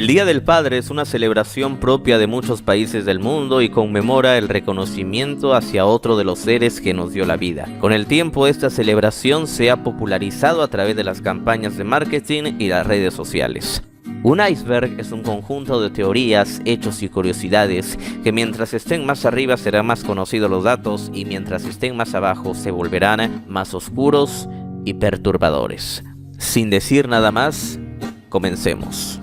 El Día del Padre es una celebración propia de muchos países del mundo y conmemora el reconocimiento hacia otro de los seres que nos dio la vida. Con el tiempo, esta celebración se ha popularizado a través de las campañas de marketing y las redes sociales. Un iceberg es un conjunto de teorías, hechos y curiosidades que mientras estén más arriba serán más conocidos los datos y mientras estén más abajo se volverán más oscuros y perturbadores. Sin decir nada más, comencemos.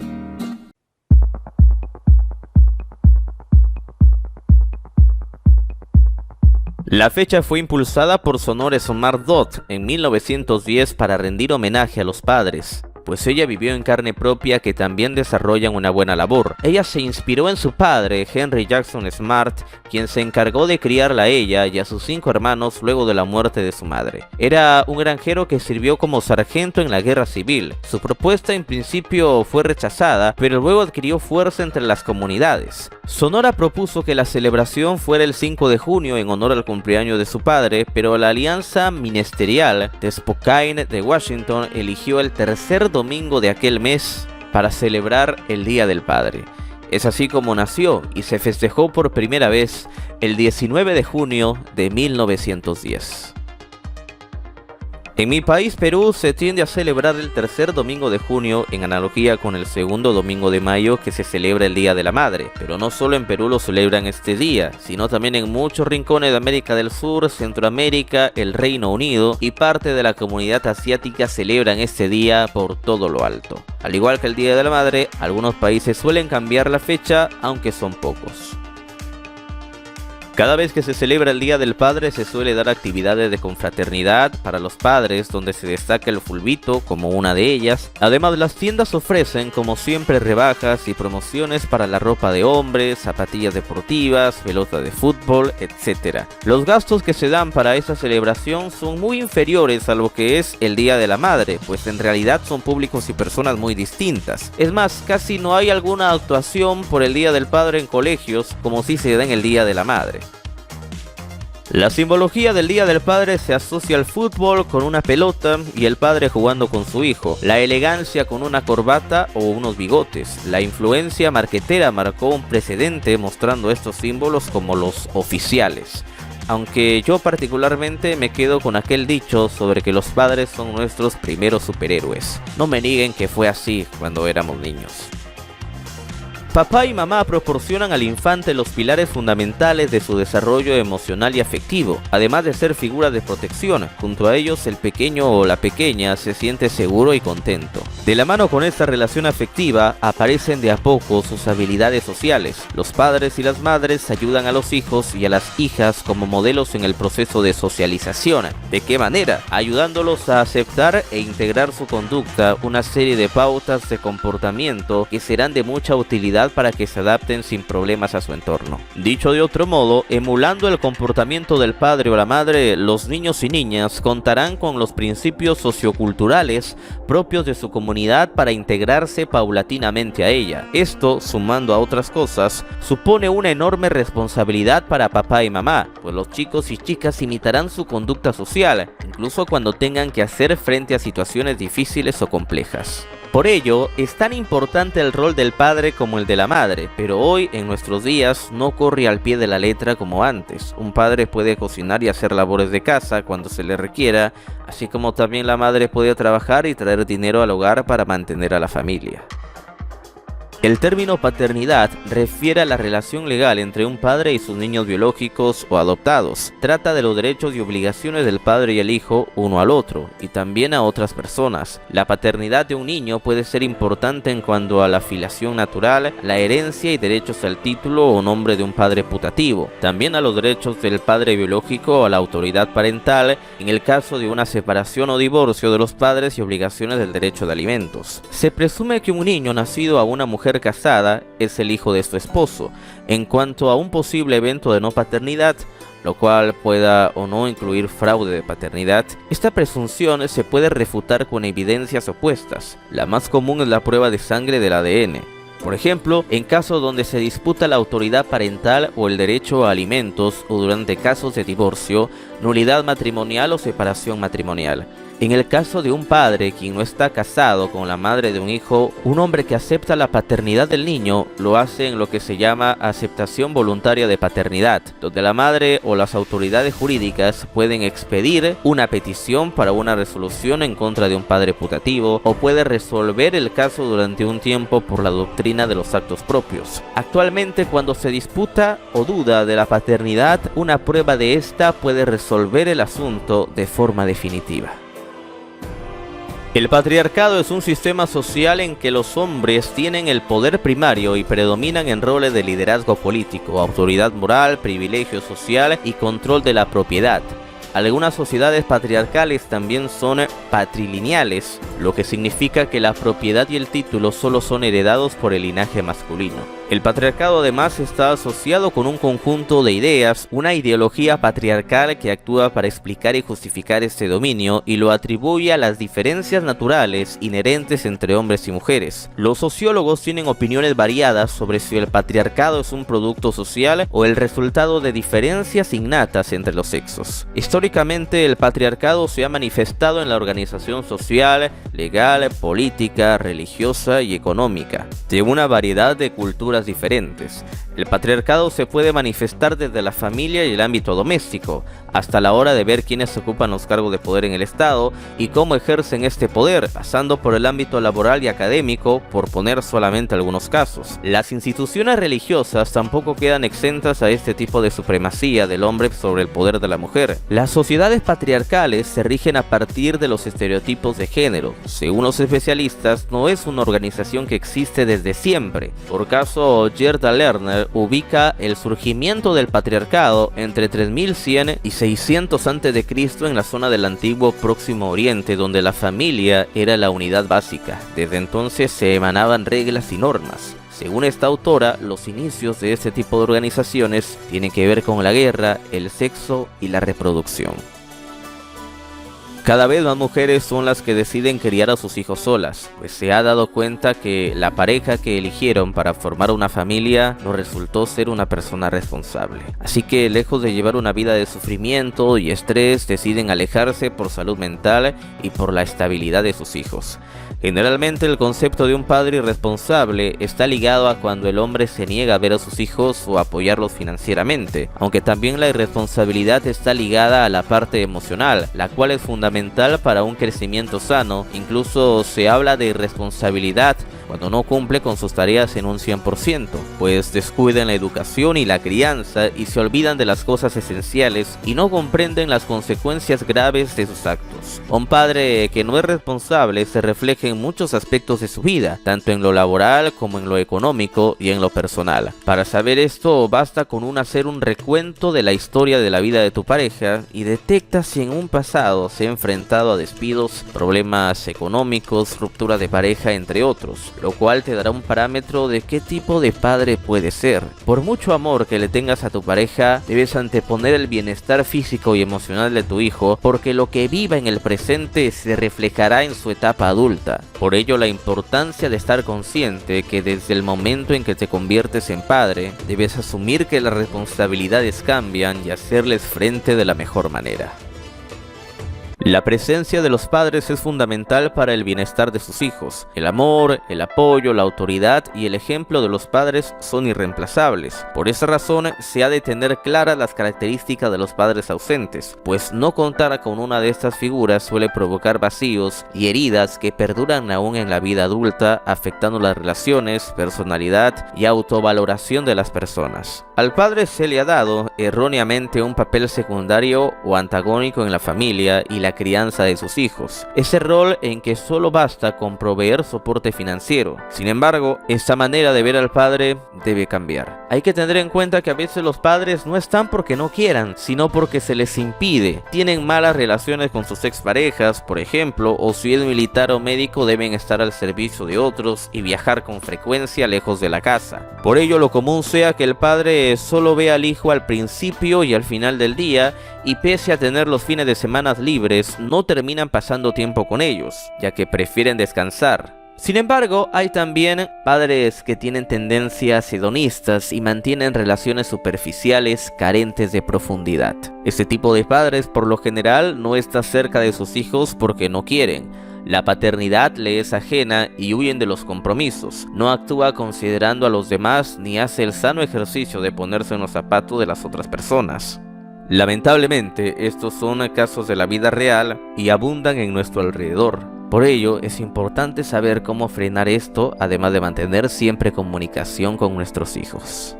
La fecha fue impulsada por Sonore Somar-Dot en 1910 para rendir homenaje a los padres, pues ella vivió en carne propia que también desarrollan una buena labor. Ella se inspiró en su padre, Henry Jackson Smart, quien se encargó de criarla a ella y a sus 5 hermanos luego de la muerte de su madre. Era un granjero que sirvió como sargento en la guerra civil. Su propuesta en principio fue rechazada, pero luego adquirió fuerza entre las comunidades. Sonora propuso que la celebración fuera el 5 de junio en honor al cumpleaños de su padre, pero la alianza ministerial de Spokane de Washington eligió el tercer domingo de aquel mes para celebrar el Día del Padre. Es así como nació y se festejó por primera vez el 19 de junio de 1910. En mi país, Perú, se tiende a celebrar el tercer domingo de junio en analogía con el segundo domingo de mayo que se celebra el Día de la Madre. Pero no solo en Perú lo celebran este día, sino también en muchos rincones de América del Sur, Centroamérica, el Reino Unido y parte de la comunidad asiática celebran este día por todo lo alto. Al igual que el Día de la Madre, algunos países suelen cambiar la fecha, aunque son pocos. Cada vez que se celebra el Día del Padre se suele dar actividades de confraternidad para los padres, donde se destaca el fulbito como una de ellas. Además, las tiendas ofrecen como siempre rebajas y promociones para la ropa de hombres, zapatillas deportivas, pelota de fútbol, etc. Los gastos que se dan para esta celebración son muy inferiores a lo que es el Día de la Madre, pues en realidad son públicos y personas muy distintas. Es más, casi no hay alguna actuación por el Día del Padre en colegios como si se da en el Día de la Madre. La simbología del Día del Padre se asocia al fútbol con una pelota y el padre jugando con su hijo, la elegancia con una corbata o unos bigotes. La influencia marquetera marcó un precedente mostrando estos símbolos como los oficiales. Aunque yo particularmente me quedo con aquel dicho sobre que los padres son nuestros primeros superhéroes. No me nieguen que fue así cuando éramos niños. Papá y mamá proporcionan al infante los pilares fundamentales de su desarrollo emocional y afectivo, además de ser figuras de protección. Junto a ellos, el pequeño o la pequeña se siente seguro y contento. De la mano con esta relación afectiva, aparecen de a poco sus habilidades sociales. Los padres y las madres ayudan a los hijos y a las hijas como modelos en el proceso de socialización. ¿De qué manera? Ayudándolos a aceptar e integrar su conducta, una serie de pautas de comportamiento que serán de mucha utilidad para que se adapten sin problemas a su entorno. Dicho de otro modo, emulando el comportamiento del padre o la madre, los niños y niñas contarán con los principios socioculturales propios de su comunidad para integrarse paulatinamente a ella. Esto, sumando a otras cosas, supone una enorme responsabilidad para papá y mamá, pues los chicos y chicas imitarán su conducta social, incluso cuando tengan que hacer frente a situaciones difíciles o complejas. Por ello, es tan importante el rol del padre como el de la madre, pero hoy, en nuestros días, no corre al pie de la letra como antes. Un padre puede cocinar y hacer labores de casa cuando se le requiera, así como también la madre puede trabajar y traer dinero al hogar para mantener a la familia. El término paternidad refiere a la relación legal entre un padre y sus niños biológicos o adoptados. Trata de los derechos y obligaciones del padre y el hijo uno al otro, y también a otras personas. La paternidad de un niño puede ser importante en cuanto a la filiación natural, la herencia y derechos al título o nombre de un padre putativo. También a los derechos del padre biológico o a la autoridad parental, en el caso de una separación o divorcio de los padres y obligaciones del derecho de alimentos. Se presume que un niño nacido a una mujer casada es el hijo de su esposo. En cuanto a un posible evento de no paternidad, lo cual pueda o no incluir fraude de paternidad, esta presunción se puede refutar con evidencias opuestas. La más común es la prueba de sangre del ADN. Por ejemplo, en casos donde se disputa la autoridad parental o el derecho a alimentos, o durante casos de divorcio, nulidad matrimonial o separación matrimonial. En el caso de un padre quien no está casado con la madre de un hijo, un hombre que acepta la paternidad del niño lo hace en lo que se llama aceptación voluntaria de paternidad, donde la madre o las autoridades jurídicas pueden expedir una petición para una resolución en contra de un padre putativo o puede resolver el caso durante un tiempo por la doctrina de los actos propios. Actualmente, cuando se disputa o duda de la paternidad, una prueba de esta puede resolver el asunto de forma definitiva. El patriarcado es un sistema social en que los hombres tienen el poder primario y predominan en roles de liderazgo político, autoridad moral, privilegio social y control de la propiedad. Algunas sociedades patriarcales también son patrilineales, lo que significa que la propiedad y el título solo son heredados por el linaje masculino. El patriarcado además está asociado con un conjunto de ideas, una ideología patriarcal que actúa para explicar y justificar este dominio y lo atribuye a las diferencias naturales inherentes entre hombres y mujeres. Los sociólogos tienen opiniones variadas sobre si el patriarcado es un producto social o el resultado de diferencias innatas entre los sexos. Históricamente, el patriarcado se ha manifestado en la organización social, legal, política, religiosa y económica, de una variedad de culturas diferentes. El patriarcado se puede manifestar desde la familia y el ámbito doméstico, hasta la hora de ver quiénes ocupan los cargos de poder en el Estado y cómo ejercen este poder, pasando por el ámbito laboral y académico, por poner solamente algunos casos. Las instituciones religiosas tampoco quedan exentas a este tipo de supremacía del hombre sobre el poder de la mujer. Las sociedades patriarcales se rigen a partir de los estereotipos de género. Según los especialistas, no es una organización que existe desde siempre. Por caso, Gerda Lerner ubica el surgimiento del patriarcado entre 3100 y 600 a.C. en la zona del antiguo Próximo Oriente, donde la familia era la unidad básica. Desde entonces se emanaban reglas y normas. Según esta autora, los inicios de este tipo de organizaciones tienen que ver con la guerra, el sexo y la reproducción. Cada vez más mujeres son las que deciden criar a sus hijos solas, pues se ha dado cuenta que la pareja que eligieron para formar una familia no resultó ser una persona responsable. Así que, lejos de llevar una vida de sufrimiento y estrés, deciden alejarse por salud mental y por la estabilidad de sus hijos. Generalmente el concepto de un padre irresponsable está ligado a cuando el hombre se niega a ver a sus hijos o apoyarlos financieramente, aunque también la irresponsabilidad está ligada a la parte emocional, la cual es fundamental para un crecimiento sano. Incluso se habla de irresponsabilidad cuando no cumple con sus tareas en un 100%, pues descuidan la educación y la crianza y se olvidan de las cosas esenciales y no comprenden las consecuencias graves de sus actos. Un padre que no es responsable se refleja en muchos aspectos de su vida, tanto en lo laboral como en lo económico y en lo personal. Para saber esto, basta con hacer un recuento de la historia de la vida de tu pareja y detecta si en un pasado se ha enfrentado a despidos, problemas económicos, ruptura de pareja, entre otros, lo cual te dará un parámetro de qué tipo de padre puede ser. Por mucho amor que le tengas a tu pareja, debes anteponer el bienestar físico y emocional de tu hijo, porque lo que viva en el presente se reflejará en su etapa adulta. Por ello, la importancia de estar consciente que desde el momento en que te conviertes en padre, debes asumir que las responsabilidades cambian y hacerles frente de la mejor manera. La presencia de los padres es fundamental para el bienestar de sus hijos. El amor, el apoyo, la autoridad y el ejemplo de los padres son irreemplazables. Por esa razón, se ha de tener claras las características de los padres ausentes, pues no contar con una de estas figuras suele provocar vacíos y heridas que perduran aún en la vida adulta, afectando las relaciones, personalidad y autovaloración de las personas. Al padre se le ha dado erróneamente un papel secundario o antagónico en la familia y la crianza de sus hijos, ese rol en que solo basta con proveer soporte financiero. Sin embargo, esta manera de ver al padre debe cambiar. Hay que tener en cuenta que a veces los padres no están porque no quieran, sino porque se les impide. Tienen malas relaciones con sus exparejas, por ejemplo, o si es militar o médico deben estar al servicio de otros y viajar con frecuencia lejos de la casa. Por ello, lo común sea que el padre solo vea al hijo al principio y al final del día, y pese a tener los fines de semana libres, no terminan pasando tiempo con ellos, ya que prefieren descansar. Sin embargo, hay también padres que tienen tendencias hedonistas y mantienen relaciones superficiales carentes de profundidad. Este tipo de padres por lo general no está cerca de sus hijos porque no quieren. La paternidad le es ajena y huyen de los compromisos. No actúa considerando a los demás ni hace el sano ejercicio de ponerse en los zapatos de las otras personas. Lamentablemente, estos son casos de la vida real y abundan en nuestro alrededor. Por ello, es importante saber cómo frenar esto, además de mantener siempre comunicación con nuestros hijos.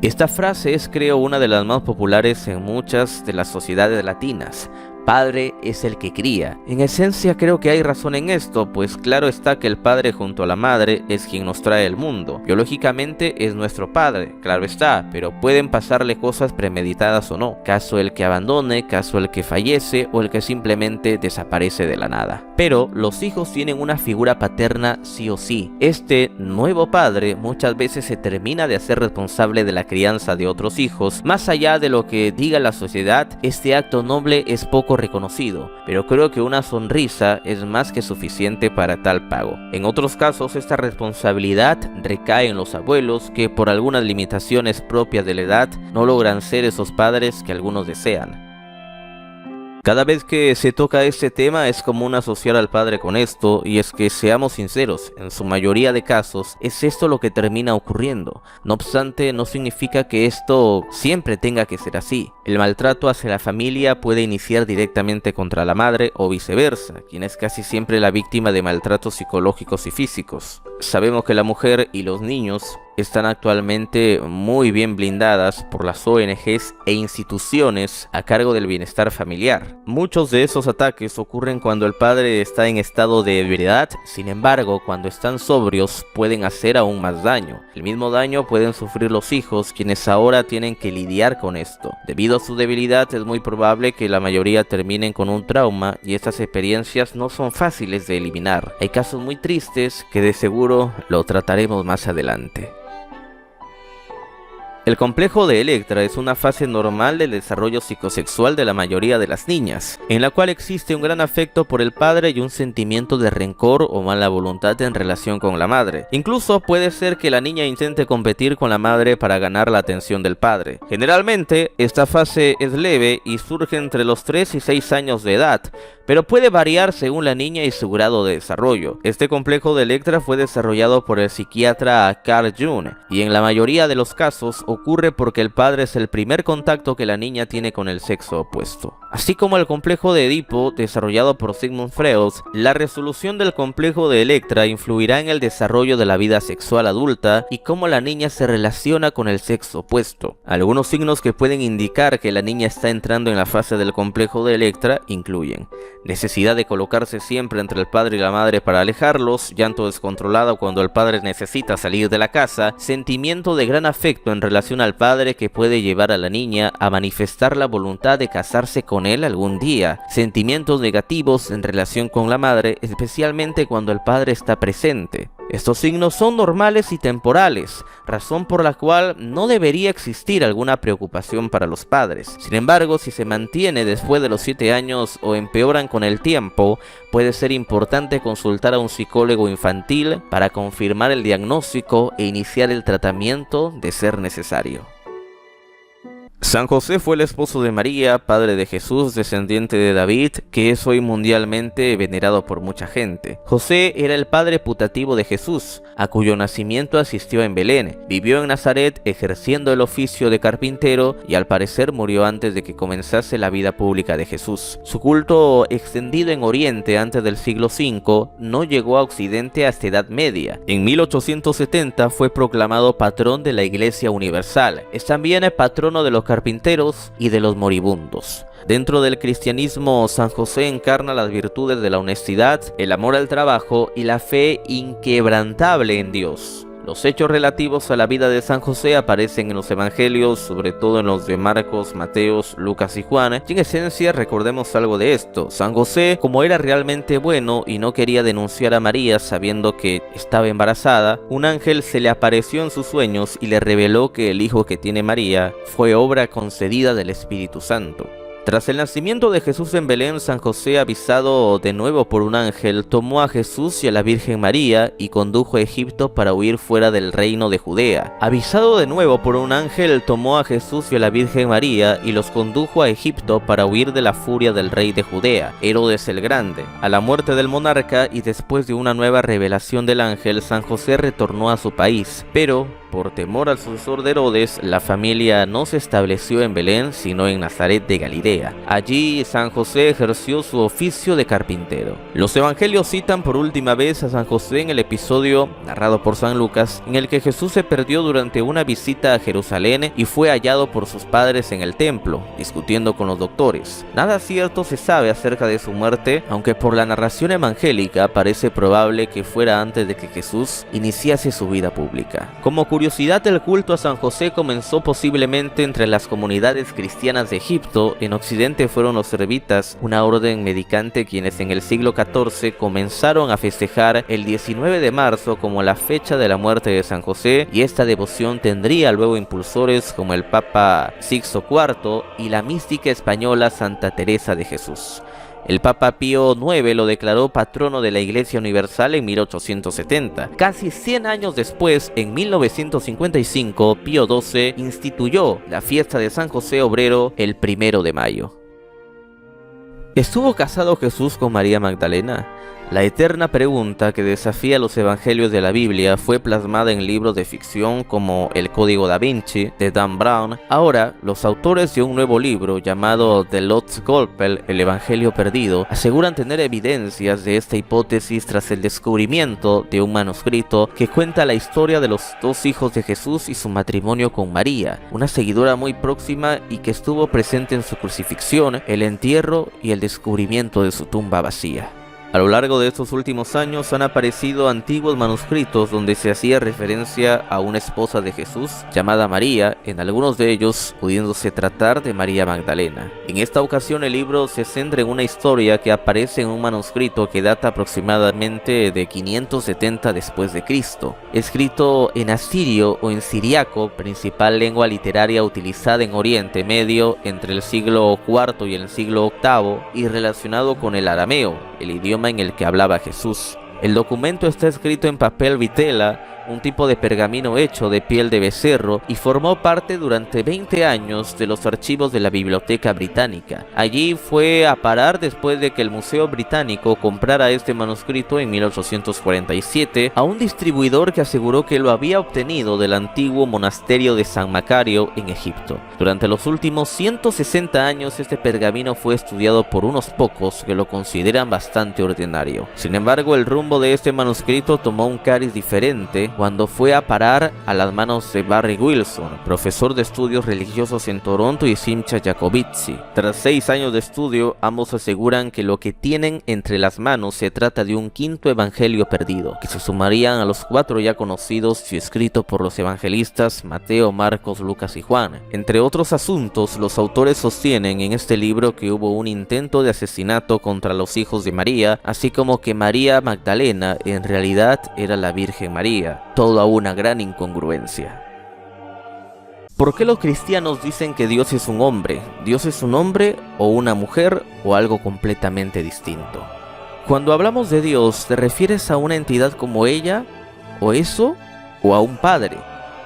Esta frase es, creo, una de las más populares en muchas de las sociedades latinas. Padre es el que cría. En esencia creo que hay razón en esto, pues claro está que el padre junto a la madre es quien nos trae el mundo. Biológicamente es nuestro padre, claro está, pero pueden pasarle cosas premeditadas o no. Caso el que abandone, caso el que fallece o el que simplemente desaparece de la nada. Pero los hijos tienen una figura paterna sí o sí. Este nuevo padre muchas veces se termina de hacer responsable de la crianza de otros hijos. Más allá de lo que diga la sociedad, este acto noble es poco reconocido, pero creo que una sonrisa es más que suficiente para tal pago. En otros casos, esta responsabilidad recae en los abuelos que por algunas limitaciones propias de la edad no logran ser esos padres que algunos desean. Cada vez que se toca este tema es común asociar al padre con esto, y es que seamos sinceros, en su mayoría de casos es esto lo que termina ocurriendo. No obstante, no significa que esto siempre tenga que ser así. El maltrato hacia la familia puede iniciar directamente contra la madre o viceversa, quien es casi siempre la víctima de maltratos psicológicos y físicos. Sabemos que la mujer y los niños están actualmente muy bien blindadas por las ONGs e instituciones a cargo del bienestar familiar. Muchos de esos ataques ocurren cuando el padre está en estado de ebriedad, sin embargo, cuando están sobrios pueden hacer aún más daño. El mismo daño pueden sufrir los hijos, quienes ahora tienen que lidiar con esto. Debido a su debilidad, es muy probable que la mayoría terminen con un trauma y estas experiencias no son fáciles de eliminar. Hay casos muy tristes que de seguro lo trataremos más adelante. El complejo de Electra es una fase normal del desarrollo psicosexual de la mayoría de las niñas, en la cual existe un gran afecto por el padre y un sentimiento de rencor o mala voluntad en relación con la madre. Incluso puede ser que la niña intente competir con la madre para ganar la atención del padre. Generalmente, esta fase es leve y surge entre los 3 y 6 años de edad, pero puede variar según la niña y su grado de desarrollo. Este complejo de Electra fue desarrollado por el psiquiatra Carl Jung, y en la mayoría de los casos ocurre porque el padre es el primer contacto que la niña tiene con el sexo opuesto. Así como el complejo de Edipo, desarrollado por Sigmund Freud, la resolución del complejo de Electra influirá en el desarrollo de la vida sexual adulta y cómo la niña se relaciona con el sexo opuesto. Algunos signos que pueden indicar que la niña está entrando en la fase del complejo de Electra incluyen necesidad de colocarse siempre entre el padre y la madre para alejarlos, llanto descontrolado cuando el padre necesita salir de la casa, sentimiento de gran afecto en relación al padre que puede llevar a la niña a manifestar la voluntad de casarse con él algún día, sentimientos negativos en relación con la madre, especialmente cuando el padre está presente. Estos signos son normales y temporales, razón por la cual no debería existir alguna preocupación para los padres. Sin embargo, si se mantiene después de los 7 años o empeoran con el tiempo, puede ser importante consultar a un psicólogo infantil para confirmar el diagnóstico e iniciar el tratamiento de ser necesario. San José fue el esposo de María, padre de Jesús, descendiente de David, que es hoy mundialmente venerado por mucha gente. José era el padre putativo de Jesús, a cuyo nacimiento asistió en Belén. Vivió en Nazaret ejerciendo el oficio de carpintero y al parecer murió antes de que comenzase la vida pública de Jesús. Su culto, extendido en Oriente antes del siglo V, no llegó a Occidente hasta Edad Media. En 1870 fue proclamado patrón de la Iglesia Universal. Es también el patrono de los carpinteros y de los moribundos. Dentro del cristianismo, San José encarna las virtudes de la honestidad, el amor al trabajo y la fe inquebrantable en Dios. Los hechos relativos a la vida de San José aparecen en los evangelios, sobre todo en los de Marcos, Mateos, Lucas y Juan, y en esencia recordemos algo de esto. San José, como era realmente bueno y no quería denunciar a María sabiendo que estaba embarazada, un ángel se le apareció en sus sueños y le reveló que el hijo que tiene María fue obra concedida del Espíritu Santo. Tras el nacimiento de Jesús en Belén, San José, avisado de nuevo por un ángel, tomó a Jesús y a la Virgen María y condujo a Egipto para huir fuera del reino de Judea. Avisado de nuevo por un ángel, tomó a Jesús y a la Virgen María y los condujo a Egipto para huir de la furia del rey de Judea, Herodes el Grande. A la muerte del monarca y después de una nueva revelación del ángel, San José retornó a su país, pero por temor al sucesor de Herodes, la familia no se estableció en Belén, sino en Nazaret de Galilea. Allí San José ejerció su oficio de carpintero. Los evangelios citan por última vez a San José en el episodio narrado por San Lucas, en el que Jesús se perdió durante una visita a Jerusalén y fue hallado por sus padres en el templo, discutiendo con los doctores. Nada cierto se sabe acerca de su muerte, aunque por la narración evangélica parece probable que fuera antes de que Jesús iniciase su vida pública. Como curiosidad, el culto a San José comenzó posiblemente entre las comunidades cristianas de Egipto. En Occidente fueron los servitas, una orden mendicante, quienes en el siglo XIV comenzaron a festejar el 19 de marzo como la fecha de la muerte de San José, y esta devoción tendría luego impulsores como el Papa Sixto IV y la mística española Santa Teresa de Jesús. El Papa Pío IX lo declaró patrono de la Iglesia Universal en 1870. Casi 100 años después, en 1955, Pío XII instituyó la fiesta de San José Obrero el 1 de mayo. ¿Estuvo casado Jesús con María Magdalena? La eterna pregunta que desafía los evangelios de la Biblia fue plasmada en libros de ficción como El Código Da Vinci, de Dan Brown. Ahora, los autores de un nuevo libro llamado The Lost Gospel, El Evangelio Perdido, aseguran tener evidencias de esta hipótesis tras el descubrimiento de un manuscrito que cuenta la historia de los dos hijos de Jesús y su matrimonio con María, una seguidora muy próxima y que estuvo presente en su crucifixión, el entierro y el descubrimiento de su tumba vacía. A lo largo de estos últimos años han aparecido antiguos manuscritos donde se hacía referencia a una esposa de Jesús llamada María, en algunos de ellos pudiéndose tratar de María Magdalena. En esta ocasión el libro se centra en una historia que aparece en un manuscrito que data aproximadamente de 570 después de Cristo, escrito en asirio o en siriaco, principal lengua literaria utilizada en Oriente Medio entre el siglo IV y el siglo VIII, y relacionado con el arameo, el idioma en el que hablaba Jesús. El documento está escrito en papel vitela, un tipo de pergamino hecho de piel de becerro, y formó parte durante 20 años de los archivos de la Biblioteca Británica. Allí fue a parar después de que el Museo Británico comprara este manuscrito en 1847 a un distribuidor que aseguró que lo había obtenido del antiguo monasterio de San Macario en Egipto. Durante los últimos 160 años este pergamino fue estudiado por unos pocos que lo consideran bastante ordinario. Sin embargo, el rumbo de este manuscrito tomó un cariz diferente cuando fue a parar a las manos de Barry Wilson, profesor de estudios religiosos en Toronto, y Simcha Jacobitzi. Tras 6 años de estudio, ambos aseguran que lo que tienen entre las manos se trata de un quinto evangelio perdido, que se sumarían a los 4 ya conocidos y escritos por los evangelistas Mateo, Marcos, Lucas y Juan. Entre otros asuntos, los autores sostienen en este libro que hubo un intento de asesinato contra los hijos de María, así como que María Magdalena en realidad era la Virgen María. Toda una gran incongruencia. ¿Por qué los cristianos dicen que Dios es un hombre? ¿Dios es un hombre o una mujer o algo completamente distinto? Cuando hablamos de Dios, ¿te refieres a una entidad como ella, o eso, o a un padre?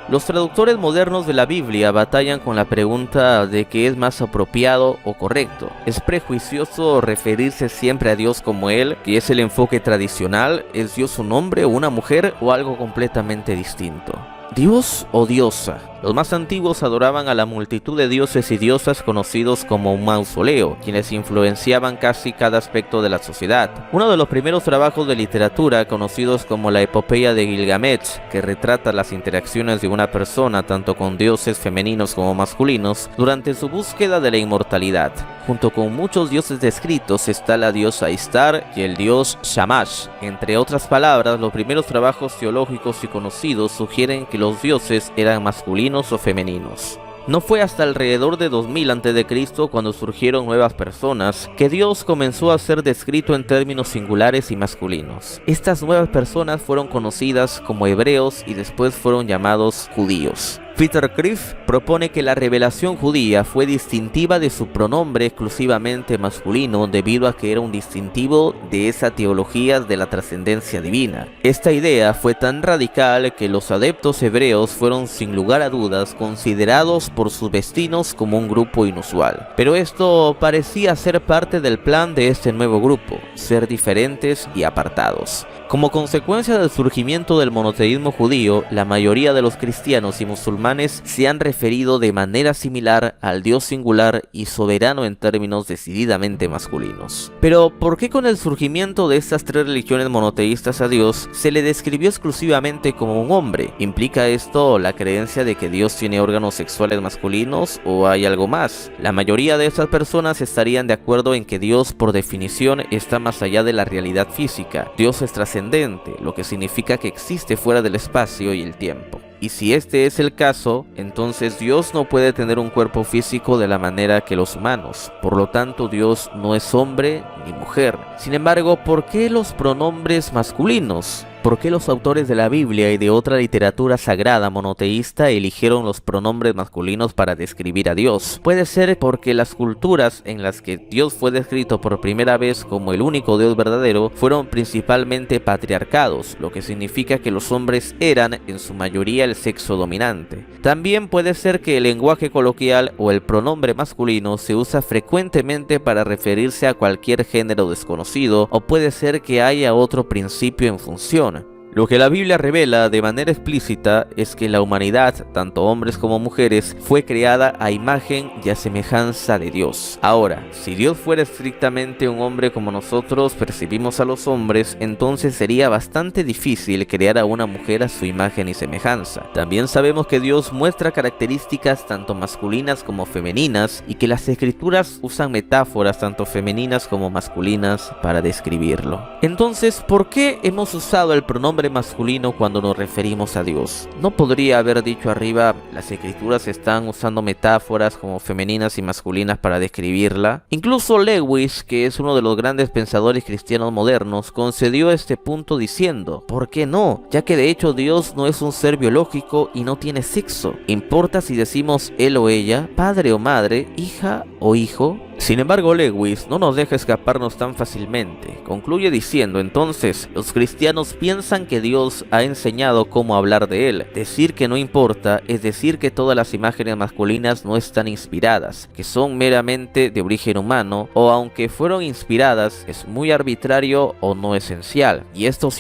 Los traductores modernos de la Biblia batallan con la pregunta de qué es más apropiado o correcto. ¿Es prejuicioso referirse siempre a Dios como Él, que es el enfoque tradicional? ¿Es Dios un hombre o una mujer o algo completamente distinto? ¿Dios o diosa? Los más antiguos adoraban a la multitud de dioses y diosas conocidos como un mausoleo, quienes influenciaban casi cada aspecto de la sociedad. Uno de los primeros trabajos de literatura, conocidos como la Epopeya de Gilgamesh, que retrata las interacciones de una persona tanto con dioses femeninos como masculinos durante su búsqueda de la inmortalidad. Junto con muchos dioses descritos está la diosa Ishtar y el dios Shamash. Entre otras palabras, los primeros trabajos teológicos y conocidos sugieren que los dioses eran masculinos o femeninos. No fue hasta alrededor de 2000 a.C., cuando surgieron nuevas personas, que Dios comenzó a ser descrito en términos singulares y masculinos. Estas nuevas personas fueron conocidas como hebreos y después fueron llamados judíos. Peter Kreeft propone que la revelación judía fue distintiva de su pronombre exclusivamente masculino debido a que era un distintivo de esa teología de la trascendencia divina. Esta idea fue tan radical que los adeptos hebreos fueron sin lugar a dudas considerados por sus vecinos como un grupo inusual. Pero esto parecía ser parte del plan de este nuevo grupo, ser diferentes y apartados. Como consecuencia del surgimiento del monoteísmo judío, la mayoría de los cristianos y musulmanes se han referido de manera similar al Dios singular y soberano en términos decididamente masculinos. Pero, ¿por qué con el surgimiento de estas tres religiones monoteístas a Dios se le describió exclusivamente como un hombre? ¿Implica esto la creencia de que Dios tiene órganos sexuales masculinos o hay algo más? La mayoría de estas personas estarían de acuerdo en que Dios, por definición, está más allá de la realidad física. Dios es trascendente, lo que significa que existe fuera del espacio y el tiempo. Y si este es el caso, entonces Dios no puede tener un cuerpo físico de la manera que los humanos. Por lo tanto, Dios no es hombre ni mujer. Sin embargo, ¿por qué los pronombres masculinos? ¿Por qué los autores de la Biblia y de otra literatura sagrada monoteísta eligieron los pronombres masculinos para describir a Dios? Puede ser porque las culturas en las que Dios fue descrito por primera vez como el único Dios verdadero fueron principalmente patriarcados, lo que significa que los hombres eran en su mayoría el sexo dominante. También puede ser que el lenguaje coloquial o el pronombre masculino se usa frecuentemente para referirse a cualquier género desconocido, o puede ser que haya otro principio en función. Lo que la Biblia revela de manera explícita es que la humanidad, tanto hombres como mujeres, fue creada a imagen y a semejanza de Dios. Ahora, si Dios fuera estrictamente un hombre como nosotros percibimos a los hombres, entonces sería bastante difícil crear a una mujer a su imagen y semejanza. También sabemos que Dios muestra características tanto masculinas como femeninas y que las escrituras usan metáforas tanto femeninas como masculinas para describirlo. Entonces, ¿por qué hemos usado el pronombre masculino cuando nos referimos a Dios? ¿No podría haber dicho arriba, las escrituras están usando metáforas como femeninas y masculinas para describirla? Incluso Lewis, que es uno de los grandes pensadores cristianos modernos, concedió este punto diciendo, ¿por qué no? Ya que de hecho Dios no es un ser biológico y no tiene sexo. ¿Importa si decimos él o ella, padre o madre, hija o hijo? Sin embargo, Lewis no nos deja escaparnos tan fácilmente. Concluye diciendo, entonces, los cristianos piensan que Dios ha enseñado cómo hablar de él. Decir que no importa es decir que todas las imágenes masculinas no están inspiradas, que son meramente de origen humano, o aunque fueron inspiradas, es muy arbitrario o no esencial. Y esto es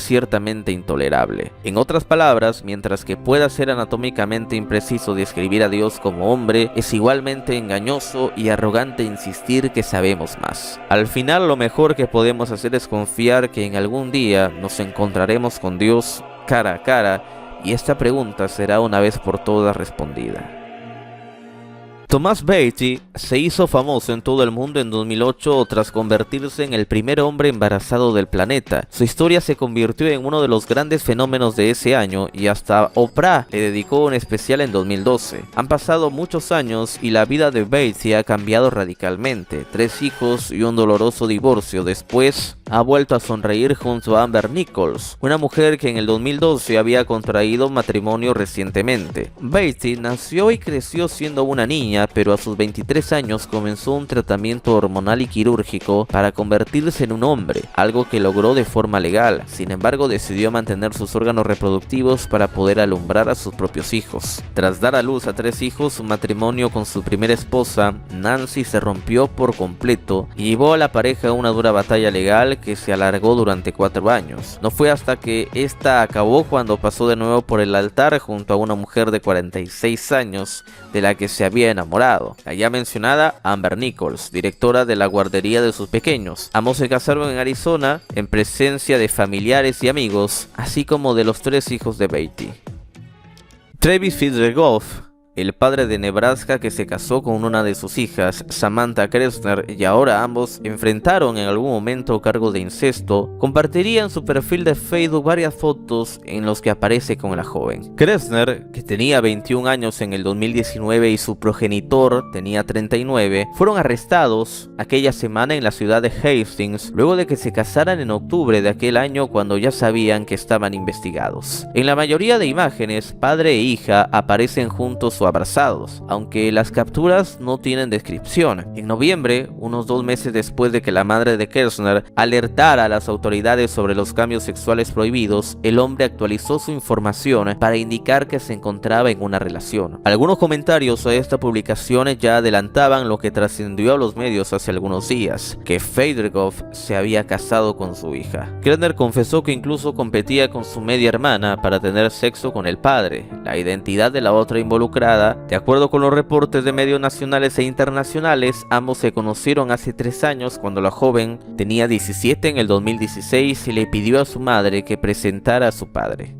ciertamente intolerable. En otras palabras, mientras que pueda ser anatómicamente impreciso describir a Dios como hombre, es igualmente engañoso y arrogante insistir que sabemos más. Al final, lo mejor que podemos hacer es confiar que en algún día nos encontraremos con Dios cara a cara y esta pregunta será una vez por todas respondida. Thomas Beatty se hizo famoso en todo el mundo en 2008 tras convertirse en el primer hombre embarazado del planeta. Su historia se convirtió en uno de los grandes fenómenos de ese año y hasta Oprah le dedicó un especial en 2012. Han pasado muchos años y la vida de Beatty ha cambiado radicalmente. 3 hijos y un doloroso divorcio después, ha vuelto a sonreír junto a Amber Nichols, una mujer que en el 2012 había contraído matrimonio recientemente. Beatty nació y creció siendo una niña, pero a sus 23 años comenzó un tratamiento hormonal y quirúrgico para convertirse en un hombre, algo que logró de forma legal. Sin embargo, decidió mantener sus órganos reproductivos para poder alumbrar a sus propios hijos. Tras dar a luz a 3 hijos, su matrimonio con su primera esposa, Nancy, se rompió por completo y llevó a la pareja a una dura batalla legal que se alargó durante 4 años. No fue hasta que esta acabó cuando pasó de nuevo por el altar junto a una mujer de 46 años de la que se había enamorado, la ya mencionada Amber Nichols, directora de la guardería de sus pequeños. Ambos se casaron en Arizona en presencia de familiares y amigos, así como de los 3 hijos de Beatty. Travis Fitzgerald el padre de Nebraska que se casó con una de sus hijas, Samantha Kressner, y ahora ambos enfrentaron en algún momento cargos de incesto, compartiría en su perfil de Facebook varias fotos en los que aparece con la joven. Kressner, que tenía 21 años en el 2019 y su progenitor tenía 39, fueron arrestados aquella semana en la ciudad de Hastings luego de que se casaran en octubre de aquel año, cuando ya sabían que estaban investigados. En la mayoría de imágenes, padre e hija aparecen juntos o abrazados, aunque las capturas no tienen descripción. En noviembre, unos 2 meses después de que la madre de Kressner alertara a las autoridades sobre los cambios sexuales prohibidos, el hombre actualizó su información para indicar que se encontraba en una relación. Algunos comentarios a esta publicación ya adelantaban lo que trascendió a los medios hace algunos días, que Fedorkov se había casado con su hija. Kressner confesó que incluso competía con su media hermana para tener sexo con el padre. La identidad de la otra involucrada, de acuerdo con los reportes de medios nacionales e internacionales, ambos se conocieron hace 3 años cuando la joven tenía 17 en el 2016 y le pidió a su madre que presentara a su padre.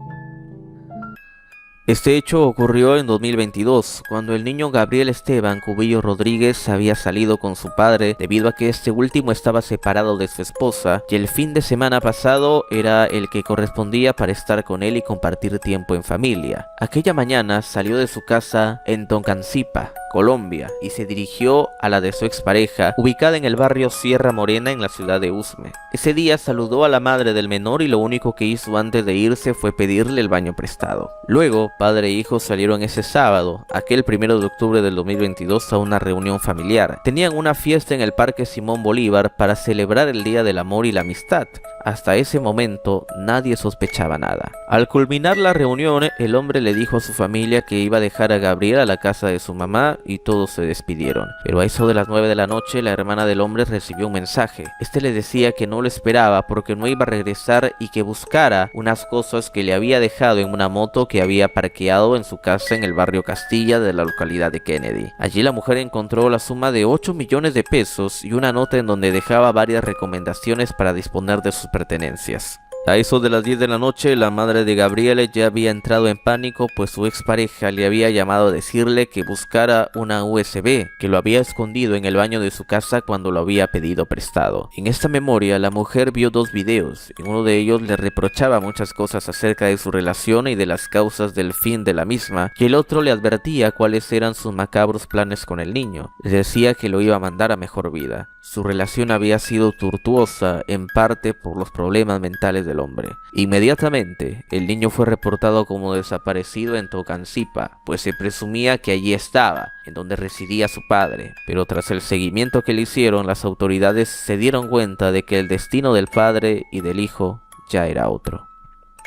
Este hecho ocurrió en 2022, cuando el niño Gabriel Esteban Cubillo Rodríguez había salido con su padre debido a que este último estaba separado de su esposa y el fin de semana pasado era el que correspondía para estar con él y compartir tiempo en familia. Aquella mañana salió de su casa en Tocancipá, Colombia, y se dirigió a la de su expareja, ubicada en el barrio Sierra Morena en la ciudad de Usme. Ese día saludó a la madre del menor y lo único que hizo antes de irse fue pedirle el baño prestado. Luego, padre e hijo salieron ese sábado, aquel 1 de octubre del 2022, a una reunión familiar. Tenían una fiesta en el Parque Simón Bolívar para celebrar el Día del Amor y la Amistad. Hasta ese momento nadie sospechaba nada. Al culminar la reunión, el hombre le dijo a su familia que iba a dejar a Gabriel a la casa de su mamá y todos se despidieron. Pero a eso de las 9 de la noche, la hermana del hombre recibió un mensaje. Este le decía que no lo esperaba porque no iba a regresar y que buscara unas cosas que le había dejado en una moto que había parqueado en su casa en el barrio Castilla de la localidad de Kennedy. Allí la mujer encontró la suma de 8 millones de pesos y una nota en donde dejaba varias recomendaciones para disponer de sus pertenencias. A eso de las 10 de la noche, la madre de Gabriel ya había entrado en pánico, pues su expareja le había llamado a decirle que buscara una USB, que lo había escondido en el baño de su casa cuando lo había pedido prestado. En esta memoria, la mujer vio 2 videos. En uno de ellos le reprochaba muchas cosas acerca de su relación y de las causas del fin de la misma, y el otro le advertía cuáles eran sus macabros planes con el niño. Le decía que lo iba a mandar a mejor vida. Su relación había sido tortuosa, en parte por los problemas mentales del hombre. Inmediatamente, el niño fue reportado como desaparecido en Tocancipá, pues se presumía que allí estaba, en donde residía su padre. Pero tras el seguimiento que le hicieron, las autoridades se dieron cuenta de que el destino del padre y del hijo ya era otro.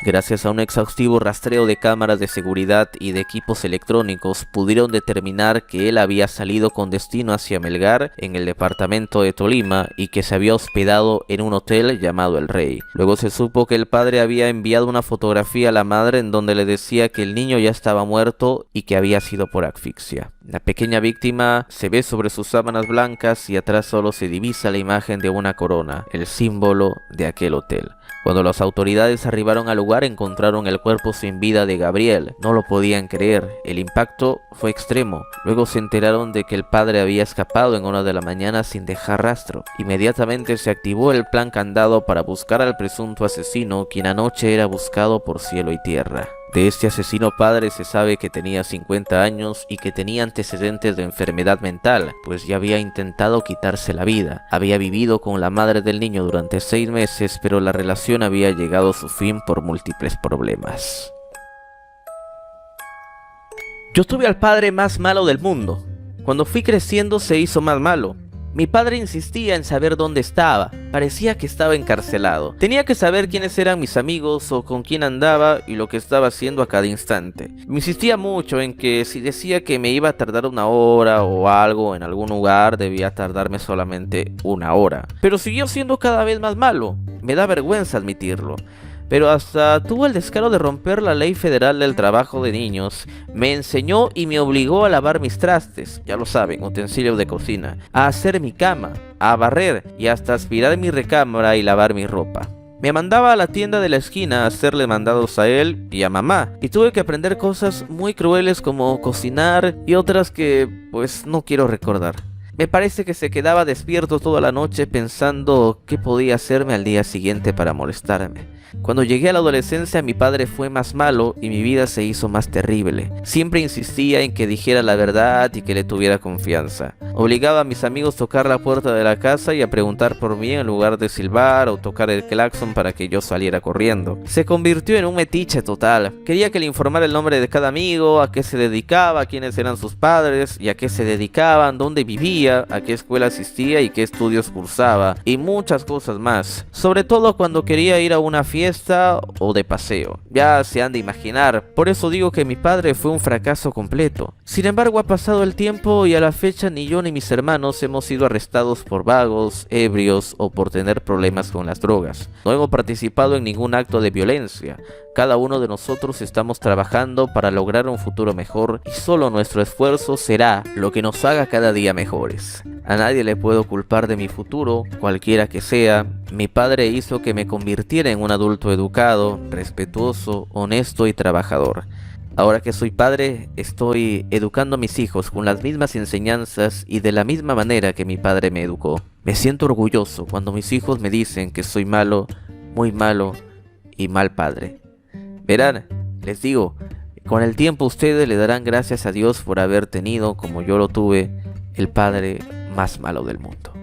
Gracias a un exhaustivo rastreo de cámaras de seguridad y de equipos electrónicos, pudieron determinar que él había salido con destino hacia Melgar, en el departamento de Tolima, y que se había hospedado en un hotel llamado El Rey. Luego se supo que el padre había enviado una fotografía a la madre en donde le decía que el niño ya estaba muerto y que había sido por asfixia. La pequeña víctima se ve sobre sus sábanas blancas y atrás solo se divisa la imagen de una corona, el símbolo de aquel hotel. Cuando las autoridades arribaron al lugar, encontraron el cuerpo sin vida de Gabriel. No lo podían creer, el impacto fue extremo. Luego se enteraron de que el padre había escapado en 1 de la mañana sin dejar rastro. Inmediatamente se activó el plan Candado para buscar al presunto asesino, quien anoche era buscado por cielo y tierra. De este asesino padre se sabe que tenía 50 años y que tenía antecedentes de enfermedad mental, pues ya había intentado quitarse la vida. Había vivido con la madre del niño durante 6 meses, pero la relación había llegado a su fin por múltiples problemas. Yo tuve al padre más malo del mundo. Cuando fui creciendo se hizo más malo. Mi padre insistía en saber dónde estaba, parecía que estaba encarcelado. Tenía que saber quiénes eran mis amigos o con quién andaba y lo que estaba haciendo a cada instante. Me insistía mucho en que si decía que me iba a tardar 1 hora o algo en algún lugar, debía tardarme solamente 1 hora. Pero siguió siendo cada vez más malo, me da vergüenza admitirlo. Pero hasta tuvo el descaro de romper la ley federal del trabajo de niños. Me enseñó y me obligó a lavar mis trastes, ya lo saben, utensilios de cocina, a hacer mi cama, a barrer y hasta aspirar mi recámara y lavar mi ropa. Me mandaba a la tienda de la esquina a hacerle mandados a él y a mamá, y tuve que aprender cosas muy crueles como cocinar y otras que pues no quiero recordar. Me parece que se quedaba despierto toda la noche pensando qué podía hacerme al día siguiente para molestarme. Cuando llegué a la adolescencia, mi padre fue más malo y mi vida se hizo más terrible. Siempre insistía en que dijera la verdad y que le tuviera confianza. Obligaba a mis amigos a tocar la puerta de la casa y a preguntar por mí en lugar de silbar o tocar el claxon para que yo saliera corriendo. Se convirtió en un metiche total. Quería que le informara el nombre de cada amigo, a qué se dedicaba, quiénes eran sus padres y a qué se dedicaban, dónde vivía, a qué escuela asistía y qué estudios cursaba, y muchas cosas más. Sobre todo cuando quería ir a una fiesta o de paseo. Ya se han de imaginar. Por eso digo que mi padre fue un fracaso completo. Sin embargo, ha pasado el tiempo y a la fecha ni yo ni mis hermanos hemos sido arrestados por vagos, ebrios o por tener problemas con las drogas. No hemos participado en ningún acto de violencia. Cada uno de nosotros estamos trabajando para lograr un futuro mejor y solo nuestro esfuerzo será lo que nos haga cada día mejores. A nadie le puedo culpar de mi futuro, cualquiera que sea. Mi padre hizo que me convirtiera en un adulto educado, respetuoso, honesto y trabajador. Ahora que soy padre, estoy educando a mis hijos con las mismas enseñanzas y de la misma manera que mi padre me educó. Me siento orgulloso cuando mis hijos me dicen que soy malo, muy malo y mal padre. Verán, les digo, con el tiempo ustedes le darán gracias a Dios por haber tenido, como yo lo tuve, el padre más malo del mundo.